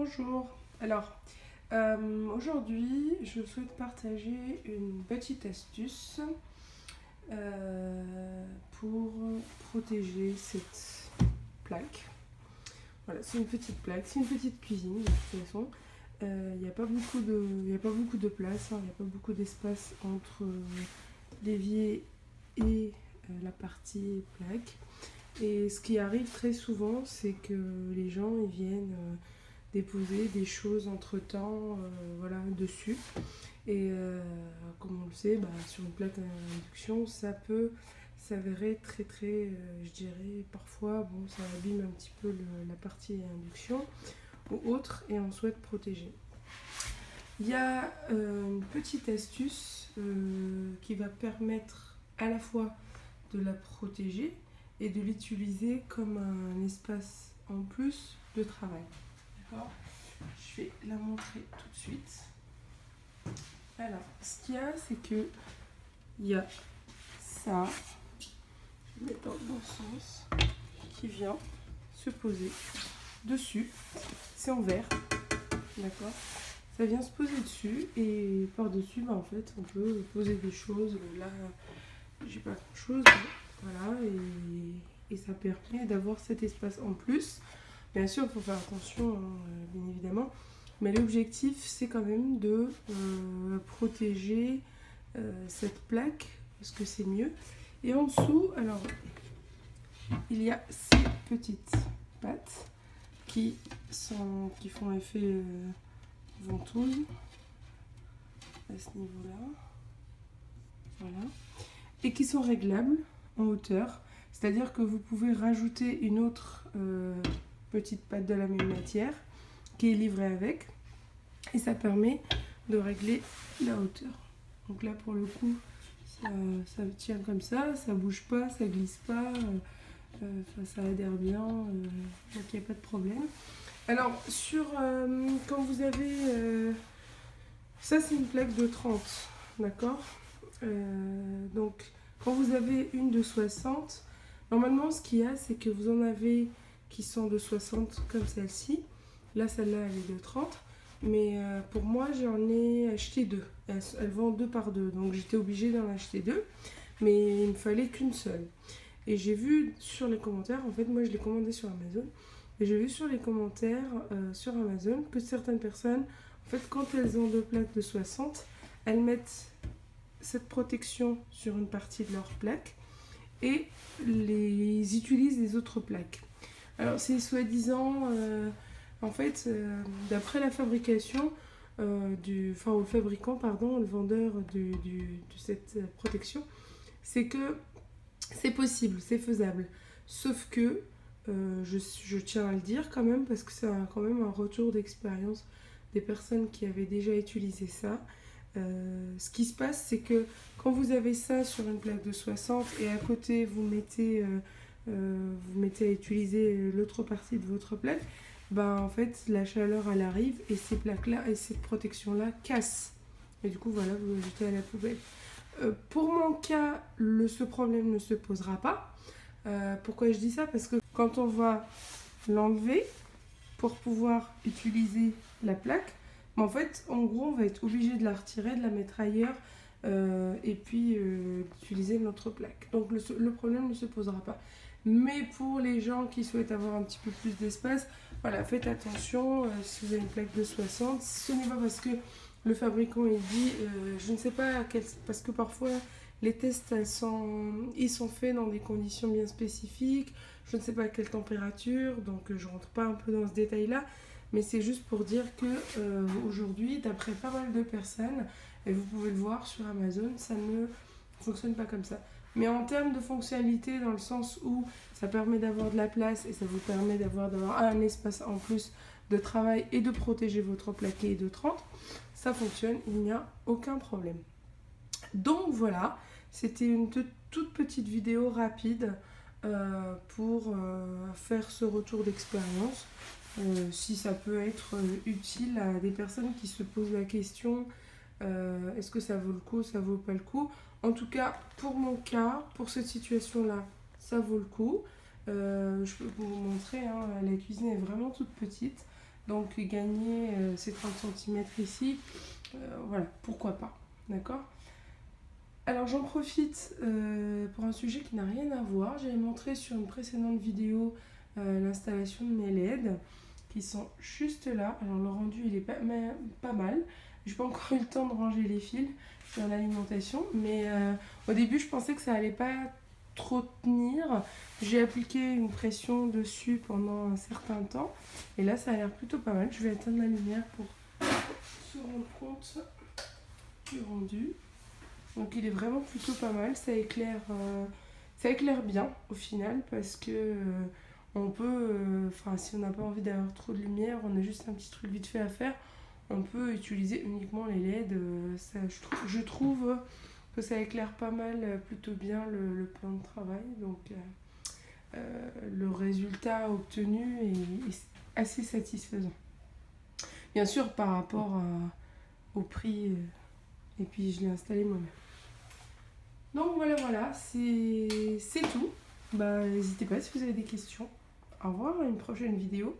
Bonjour. Alors, aujourd'hui, je souhaite partager une petite astuce pour protéger cette plaque. Voilà, c'est une petite plaque, c'est une petite cuisine de toute façon. Il n'y a pas beaucoup de place, il n'y a pas beaucoup d'espace entre l'évier et la partie plaque. Et ce qui arrive très souvent, c'est que les gens ils viennent déposer des choses entre temps voilà, dessus. Et comme on le sait, sur une plaque à induction, ça peut s'avérer très, je dirais, parfois, bon, ça abîme un petit peu la partie induction ou autre, et on souhaite protéger. Il y a une petite astuce qui va permettre à la fois de la protéger et de l'utiliser comme un espace en plus de travail. D'accord ? Je vais la montrer tout de suite. Alors, ce qu'il y a, c'est que il y a ça, je vais mettre dans le bon sens, qui vient se poser dessus. C'est en verre, d'accord ? Ça vient se poser dessus et par-dessus, en fait, on peut poser des choses. Là, j'ai pas grand-chose, voilà, et ça permet d'avoir cet espace en plus. Bien sûr, il faut faire attention, bien évidemment, mais l'objectif, c'est quand même de protéger cette plaque, parce que c'est mieux. Et en dessous, alors, il y a ces petites pattes qui font effet ventouse à ce niveau-là, voilà, et qui sont réglables en hauteur, c'est-à-dire que vous pouvez rajouter une autre petite patte de la même matière qui est livrée avec, et ça permet de régler la hauteur. Donc là, pour le coup, ça tient comme ça bouge pas, ça glisse pas, ça adhère bien, donc il n'y a pas de problème. Alors, quand vous avez... ça, c'est une plaque de 30, d'accord ? Donc, quand vous avez une de 60, normalement, ce qu'il y a, c'est que vous en avez qui sont de 60, comme celle-ci. Là, celle-là, elle est de 30. Mais pour moi, j'en ai acheté deux. Elles vendent 2 par 2. Donc, j'étais obligée d'en acheter 2. Mais il ne me fallait qu'une seule. Et j'ai vu sur les commentaires, en fait, moi, je l'ai commandé sur Amazon. Et j'ai vu sur les commentaires sur Amazon que certaines personnes, en fait, quand elles ont 2 plaques de 60, elles mettent cette protection sur une partie de leur plaque et les utilisent les autres plaques. Alors c'est soi-disant, en fait, d'après la fabrication, le fabricant, pardon, le vendeur de cette protection, c'est que c'est possible, c'est faisable. Sauf que, je tiens à le dire quand même, parce que c'est quand même un retour d'expérience des personnes qui avaient déjà utilisé ça. Ce qui se passe, c'est que quand vous avez ça sur une plaque de 60 et à côté vous mettez à utiliser l'autre partie de votre plaque, en fait la chaleur elle arrive et ces plaques-là et cette protection-là cassent. Et du coup voilà, vous le jetez à la poubelle. Pour mon cas, ce problème ne se posera pas. Pourquoi je dis ça ? Parce que quand on va l'enlever pour pouvoir utiliser la plaque, en fait, en gros, on va être obligé de la retirer, de la mettre ailleurs et puis d'utiliser notre plaque. Donc le problème ne se posera pas. Mais pour les gens qui souhaitent avoir un petit peu plus d'espace, voilà, faites attention. Si vous avez une plaque de 60, ce n'est pas parce que le fabricant il dit, je ne sais pas, parce que parfois les tests ils sont faits dans des conditions bien spécifiques, je ne sais pas à quelle température, donc je rentre pas un peu dans ce détail-là. Mais c'est juste pour dire que aujourd'hui, d'après pas mal de personnes, et vous pouvez le voir sur Amazon, ça ne fonctionne pas comme ça. Mais en termes de fonctionnalité, dans le sens où ça permet d'avoir de la place et ça vous permet d'avoir un espace en plus de travail et de protéger votre plaqué de 30, ça fonctionne, il n'y a aucun problème. Donc voilà, c'était une toute petite vidéo rapide pour faire ce retour d'expérience. Si ça peut être utile à des personnes qui se posent la question est-ce que ça vaut le coup, ça vaut pas le coup. En tout cas, pour mon cas, pour cette situation-là, ça vaut le coup. Je peux vous montrer, hein, la cuisine est vraiment toute petite. Donc gagner ces 30 cm ici, voilà, pourquoi pas, d'accord. Alors j'en profite pour un sujet qui n'a rien à voir. J'avais montré sur une précédente vidéo l'installation de mes LED qui sont juste là. Alors le rendu il est pas mal. J'ai pas encore eu le temps de ranger les fils sur l'alimentation, mais au début je pensais que ça allait pas trop tenir. J'ai appliqué une pression dessus pendant un certain temps et là ça a l'air plutôt pas mal. Je vais éteindre la lumière pour se rendre compte du rendu. Donc il est vraiment plutôt pas mal, ça éclaire bien au final parce que on peut, si on n'a pas envie d'avoir trop de lumière, on a juste un petit truc vite fait à faire, on peut utiliser uniquement les LED. Je trouve que ça éclaire pas mal, plutôt bien le plan de travail. Donc le résultat obtenu est assez satisfaisant. Bien sûr par rapport au prix, et puis je l'ai installé moi-même. Donc voilà, c'est tout. N'hésitez pas si vous avez des questions. Au revoir, à une prochaine vidéo.